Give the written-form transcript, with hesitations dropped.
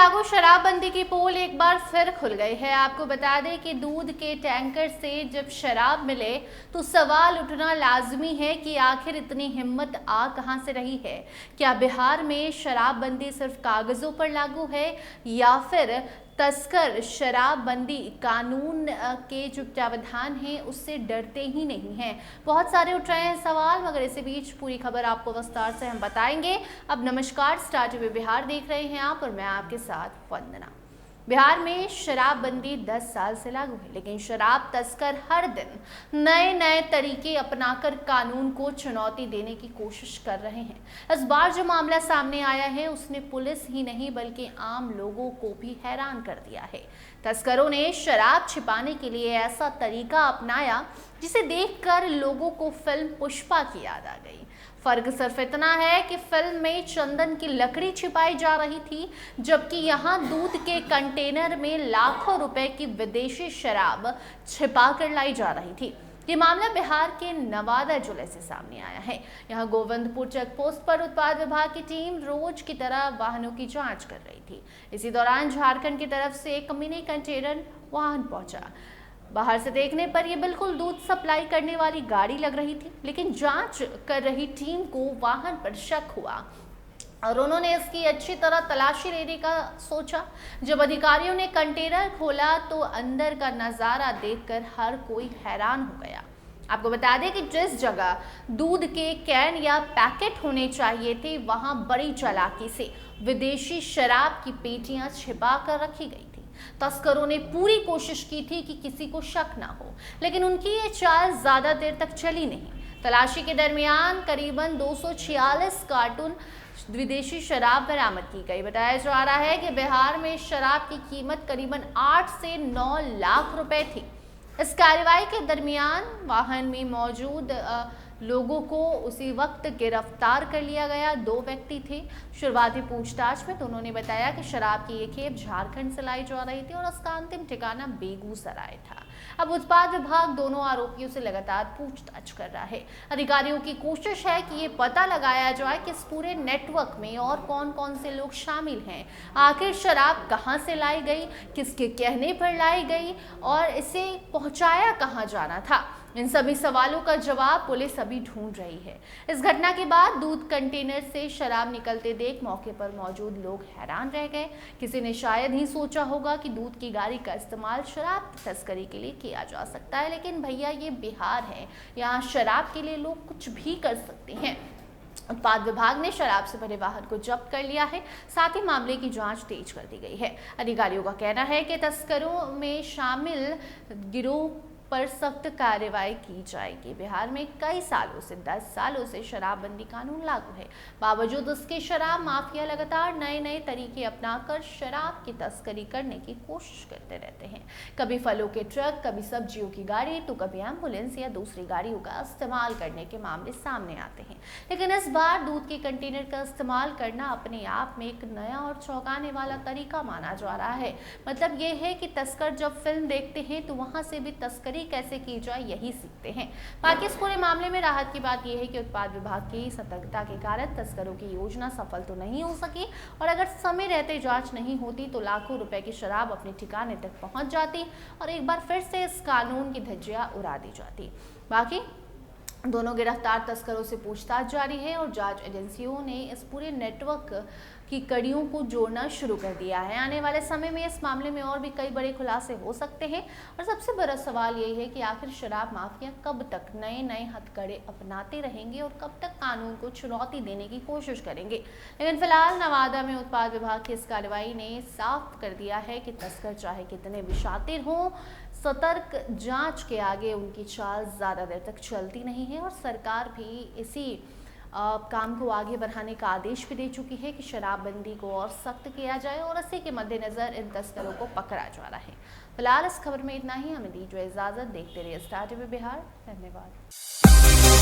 लागू शराबबंदी की पोल एक बार फिर खुल गई है। आपको बता दें कि दूध के टैंकर से जब शराब मिले तो सवाल उठना लाजमी है कि आखिर इतनी हिम्मत आ कहां से रही है। क्या बिहार में शराबबंदी सिर्फ कागजों पर लागू है या फिर तस्कर शराबबंदी कानून के जो प्रावधान हैं उससे डरते ही नहीं हैं। बहुत सारे उठ रहे हैं सवाल, मगर इसी बीच पूरी खबर आपको विस्तार से हम बताएंगे। अब नमस्कार, स्टार टीवी बिहार देख रहे हैं आप और मैं आपके साथ वंदना। बिहार में शराबबंदी 10 साल से लागू है, लेकिन शराब तस्कर हर दिन नए नए तरीके अपनाकर कानून को चुनौती देने की कोशिश कर रहे हैं। इस बार जो मामला सामने आया है उसने पुलिस ही नहीं बल्कि आम लोगों को भी हैरान कर दिया है। तस्करों ने शराब छिपाने के लिए ऐसा तरीका अपनाया जिसे देखकर लोगों को फिल्म पुष्पा की याद आ गई। फर्क सिर्फ इतना है कि फिल्म में चंदन की लकड़ी छिपाई जा रही थी, जबकि यहाँ दूध के कंटेनर में लाखों रुपए की विदेशी शराब छिपा कर लाई जा रही थी। ये मामला बिहार के नवादा जिले से सामने आया है। यहाँ गोविंदपुर चेक पोस्ट पर उत्पाद विभाग की टीम रोज की तरह वाहनों की जांच कर रही थी। इसी दौरान झारखंड की तरफ से एक मिनी कंटेनर वाहन पहुंचा। बाहर से देखने पर यह बिल्कुल दूध सप्लाई करने वाली गाड़ी लग रही थी, लेकिन जांच कर रही टीम को वाहन पर शक हुआ और उन्होंने इसकी अच्छी तरह तलाशी लेने का सोचा। जब अधिकारियों ने कंटेनर खोला तो अंदर का नजारा देखकर हर कोई हैरान हो गया। आपको बता दें कि जिस जगह दूध के कैन या पैकेट होने चाहिए थे, वहां बड़ी चालाकी से विदेशी शराब की पेटियां छिपा कर रखी गई। तस्करों ने पूरी कोशिश की थी कि किसी को शक ना हो, लेकिन उनकी ये चाल ज्यादा देर तक चली नहीं। तलाशी के दरमियान करीबन 246 कार्टून विदेशी शराब बरामद की गई। बताया जा रहा है कि बिहार में शराब की कीमत करीबन 8 से 9 लाख रुपए थी। इस कार्रवाई के दरमियान वाहन में मौजूद लोगों को उसी वक्त गिरफ्तार कर लिया गया। 2 व्यक्ति थे। शुरुआती पूछताछ में दोनों ने बताया कि शराब की ये खेप झारखंड से लाई जा रही थी और उसका अंतिम ठिकाना बेगूसराय था। अब उत्पाद विभाग दोनों आरोपियों से लगातार पूछताछ कर रहा है। अधिकारियों की कोशिश है कि ये पता लगाया जाए कि इस पूरे नेटवर्क में और कौन कौन से लोग शामिल हैं। आखिर शराब कहां से लाई गई, किसके कहने पर लाई गई और इसे पहुंचाया कहां जाना था। इन सभी सवालों का जवाब पुलिस अभी ढूंढ रही है। इस घटना के बाद दूध कंटेनर से शराब निकलते देख मौके पर मौजूद लोग हैरान रह गए। किसी ने शायद ही सोचा होगा कि दूध की गाड़ी का इस्तेमाल शराब तस्करी के लिए किया जा सकता है, लेकिन भैया ये बिहार है, यहाँ शराब के लिए लोग कुछ भी कर सकते हैं। उत्पाद विभाग ने शराब से भरे वाहन को जब्त कर लिया है। साथ ही मामले की जांच तेज कर दी गई है। अधिकारियों का कहना है कि तस्करों में शामिल गिरोह पर सख्त कार्रवाई की जाएगी। बिहार में कई सालों से 10 सालों से शराबबंदी कानून लागू है, बावजूद उसके शराब माफिया लगातार नए नए तरीके अपनाकर शराब की तस्करी करने की कोशिश करते रहते हैं। कभी फलों के ट्रक, कभी सब्जियों की गाड़ी, तो कभी एम्बुलेंस या दूसरी गाड़ियों का इस्तेमाल करने के मामले सामने आते हैं। लेकिन इस बार दूध के कंटेनर का इस्तेमाल करना अपने आप में एक नया और चौंकाने वाला तरीका माना जा रहा है। मतलब ये है कि तस्कर जब फिल्म देखते हैं तो वहां से भी तस्करी कैसे की जाए यही सीखते हैं। बाकी इस पूरे मामले में राहत की बात यह है कि उत्पाद विभाग की सतर्कता के कारण तस्करों की योजना सफल तो नहीं हो सकी और अगर समय रहते जांच नहीं होती तो लाखों रुपए की शराब अपने ठिकाने तक पहुंच जाती और एक बार फिर से इस कानून की धज्जियां उड़ा दी जाती। बाकी दोनों गिरफ्तार तस्करों से पूछताछ जारी है और जांच एजेंसियों ने इस पूरे नेटवर्क की कड़ियों को जोड़ना शुरू कर दिया है। आने वाले समय में इस मामले में और भी कई बड़े खुलासे हो सकते हैं और सबसे बड़ा सवाल यही है कि आखिर शराब माफिया कब तक नए नए हथकड़े अपनाते रहेंगे और कब तक कानून को चुनौती देने की कोशिश करेंगे। लेकिन फिलहाल नवादा में उत्पाद विभाग की इस कार्रवाई ने साफ कर दिया है कि तस्कर चाहे कितने भी शातिर हों, सतर्क जांच के आगे उनकी चाल ज़्यादा देर तक चलती नहीं है और सरकार भी इसी काम को आगे बढ़ाने का आदेश भी दे चुकी है कि शराबबंदी को और सख्त किया जाए और इसी के मद्देनजर इन तस्करों को पकड़ा जा रहा है। फिलहाल इस खबर में इतना ही। हमें दीजिए इजाजत। देखते रहिए स्टार टीवी बिहार। धन्यवाद।